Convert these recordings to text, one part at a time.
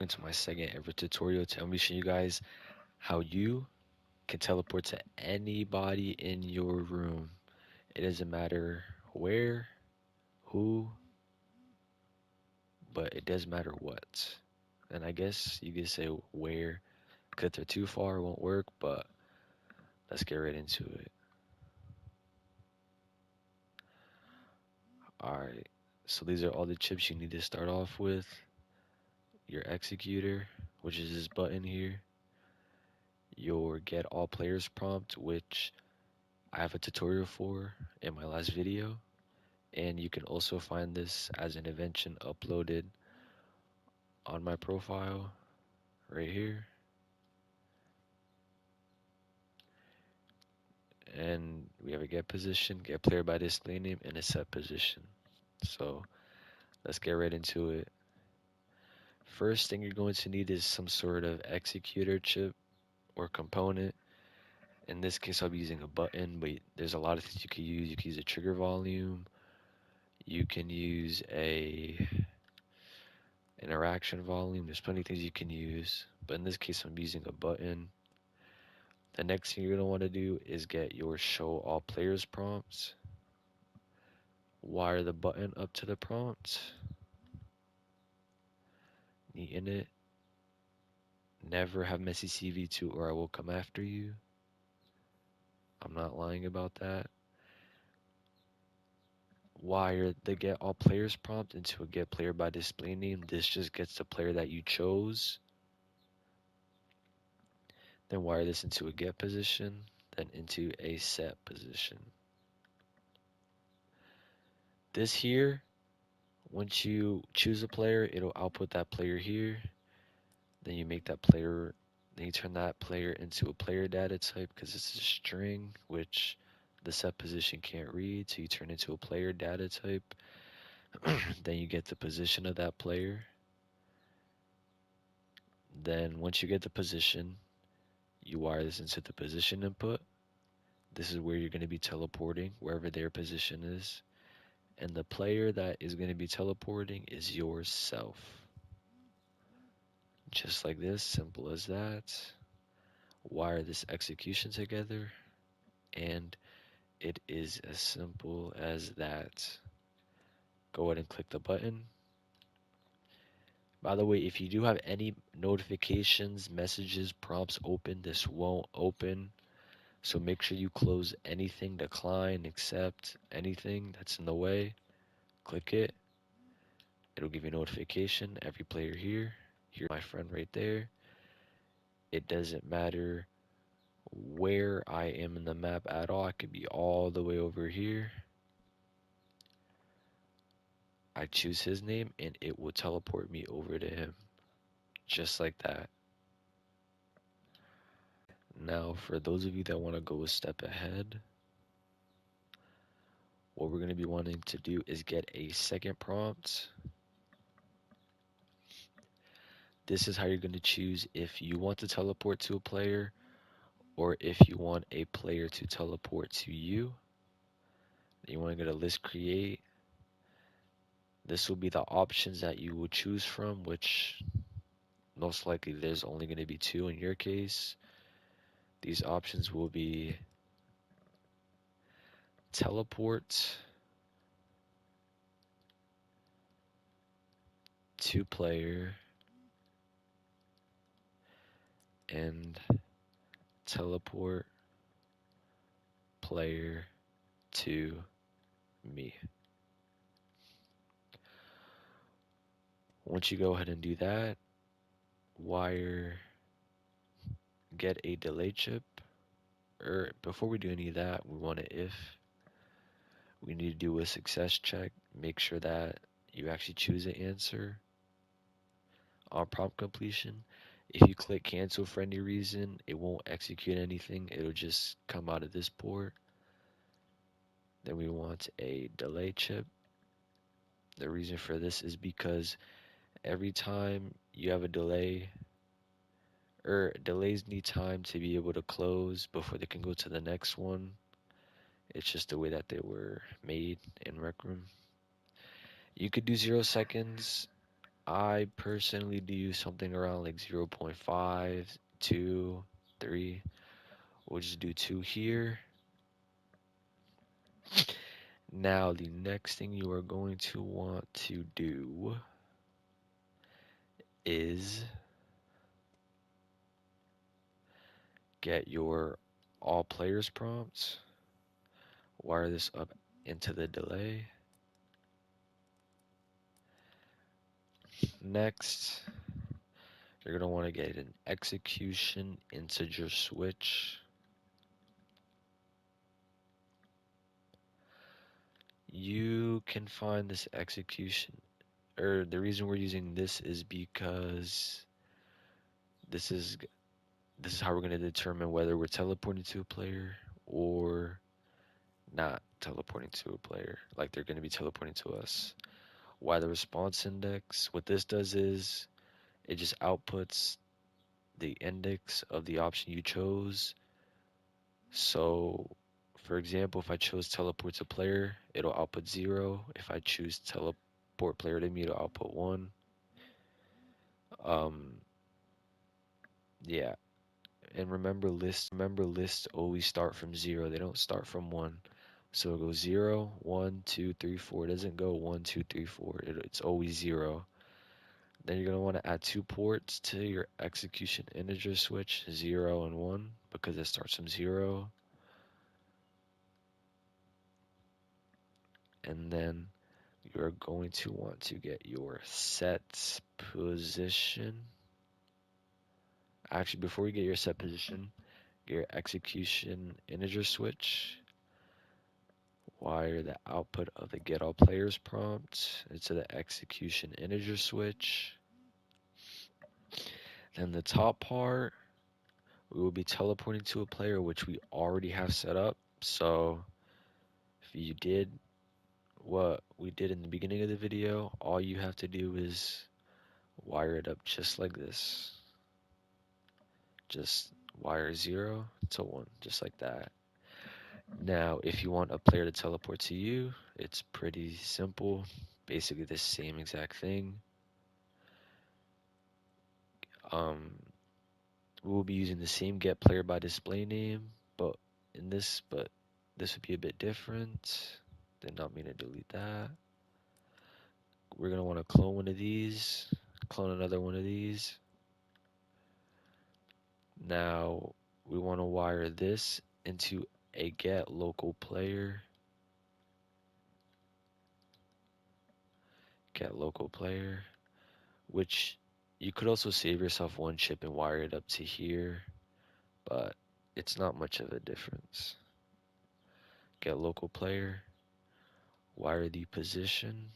Into my second ever tutorial to be showing you guys how you can teleport to anybody in your room. It doesn't matter where, who, but it does matter what. And I guess you could say where, because if they're too far, it won't work, but let's get right into it. Alright, so these are all the chips you need to start off with. Your executor, which is this button here. Your get all players prompt, which I have a tutorial for in my last video. And you can also find this as an invention uploaded on my profile right here. And we have a get position, get player by display name, and a set position. So let's get right into it. First thing you're going to need is some sort of executor chip or component. In this case, I'll be using a button, but there's a lot of things you can use. You can use a trigger volume. You can use a interaction volume. There's plenty of things you can use, but in this case, I'm using a button. The next thing you're going to want to do is get your show all players prompts. Wire the button up to the prompt. Neaten it. Never have messy CV2 or I will come after you. I'm not lying about that. Wire the get all players prompt into a get player by display name. This just gets the player that you chose. Then wire this into a get position, then into a set position. This here, once you choose a player, it'll output that player here. Then you make that player, then you turn that player into a player data type because it's a string, which the set position can't read. So you turn into a player data type. Then you get the position of that player. Then once you get the position, you wire this into the position input. This is where you're going to be teleporting, wherever their position is. And the player that is going to be teleporting is yourself. Just like this, simple as that. Wire this execution together, and it is as simple as that. Go ahead and click the button. By the way, if you do have any notifications, messages, prompts open, this won't open. So make sure you close anything, decline, accept, anything that's in the way. Click it. It'll give you a notification. Every player here. Here's my friend right there. It doesn't matter where I am in the map at all. I could be all the way over here. I choose his name and it will teleport me over to him. Just like that. Now, for those of you that want to go a step ahead, what we're going to be wanting to do is get a second prompt. This is how you're going to choose if you want to teleport to a player or if you want a player to teleport to you. You want to go to list create. This will be the options that you will choose from, which most likely there's only going to be two in your case. These options will be teleport to player and teleport player to me. Once you go ahead and do that, wire get a delay chip. Or before we do any of that, we want to if. We need to do a success check. Make sure that you actually choose an answer on prompt completion. If you click cancel for any reason, it won't execute anything. It'll just come out of this port. Then we want a delay chip. The reason for this is because every time you have a delay, or delays need time to be able to close before they can go to the next one. It's just the way that they were made in Rec Room. You could do 0 seconds. I personally do something around like 0.5, 2, 3. We'll just do 2 here. Now, the next thing you are going to want to do is get your all players prompts, wire this up into the delay. Next, you're going to want to get an execution integer switch. You can find this execution, or the reason we're using this is because this is how we're going to determine whether we're teleporting to a player or not teleporting to a player, like they're going to be teleporting to us. Why the response index? What this does is it just outputs the index of the option you chose. So, for example, if I chose teleport to player, it'll output 0. If I choose teleport player to me, it'll output 1. Um, yeah. And remember lists always start from 0. They don't start from 1. So it goes 0, 1, 2, 3, 4. It doesn't go 1, 2, 3, 4. It's always 0. Then you're going to want to add 2 ports to your execution integer switch, 0 and 1, because it starts from 0. And then you're going to want to get your set position. Actually, before you get your set position, get your execution integer switch. Wire the output of the get all players prompt into the execution integer switch. Then the top part, we will be teleporting to a player which we already have set up. So if you did what we did in the beginning of the video, all you have to do is wire it up just like this. Just wire 0 to 1, just like that. Now, if you want a player to teleport to you, it's pretty simple. Basically the same exact thing. We will be using the same get player by display name, but this would be a bit different. Did not mean to delete that. We're gonna want to clone one of these, clone another one of these. Now we want to wire this into a get local player. Get local player, which you could also save yourself one chip and wire it up to here, but it's not much of a difference. Get local player, wire the position,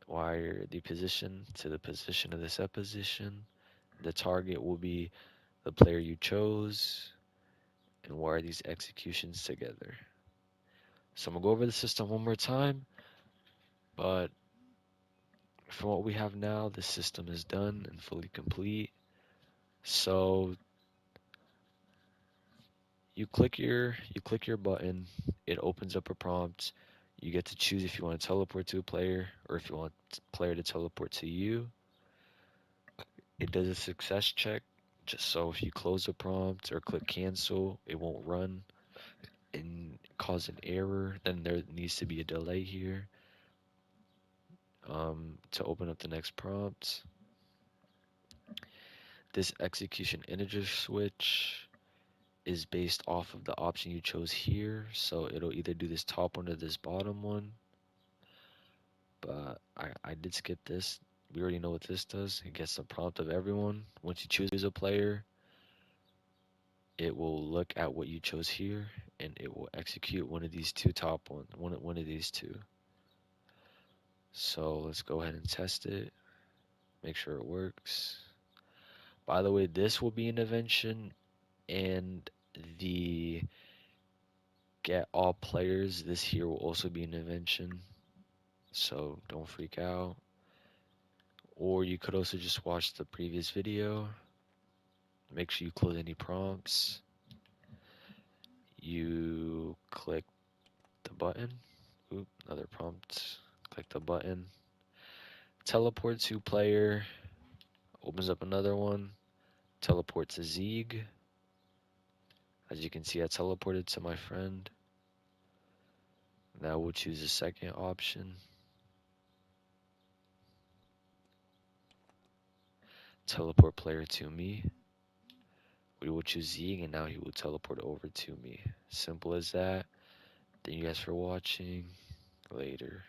wire the position to the position of the set position. The target will be the player you chose, and wire these executions together. So I'm gonna go over the system one more time, but from what we have now, the system is done and fully complete. So you click your button, it opens up a prompt. You get to choose if you want to teleport to a player or if you want player to teleport to you. It does a success check, just so if you close the prompt or click cancel, it won't run and cause an error. Then there needs to be a delay here to open up the next prompt. This execution integer switch is based off of the option you chose here, so it'll either do this top one or this bottom one. But I did skip this. We already know what this does. It gets the prompt of everyone. Once you choose a player, it will look at what you chose here and it will execute one of these two top ones, one of these two. So let's go ahead and test it, make sure it works. By the way, this will be an invention, and the get all players, this here will also be an invention, so don't freak out. Or you could also just watch the previous video. Make sure you close any prompts. You click the button, Oop, another prompt. Click the button. Teleport to player. Opens up another one. Teleport to Zeeg. As you can see, I teleported to my friend. Now we'll choose the second option. Teleport player to me. We will choose Zeeg, and now he will teleport over to me. Simple as that. Thank you guys for watching. Later.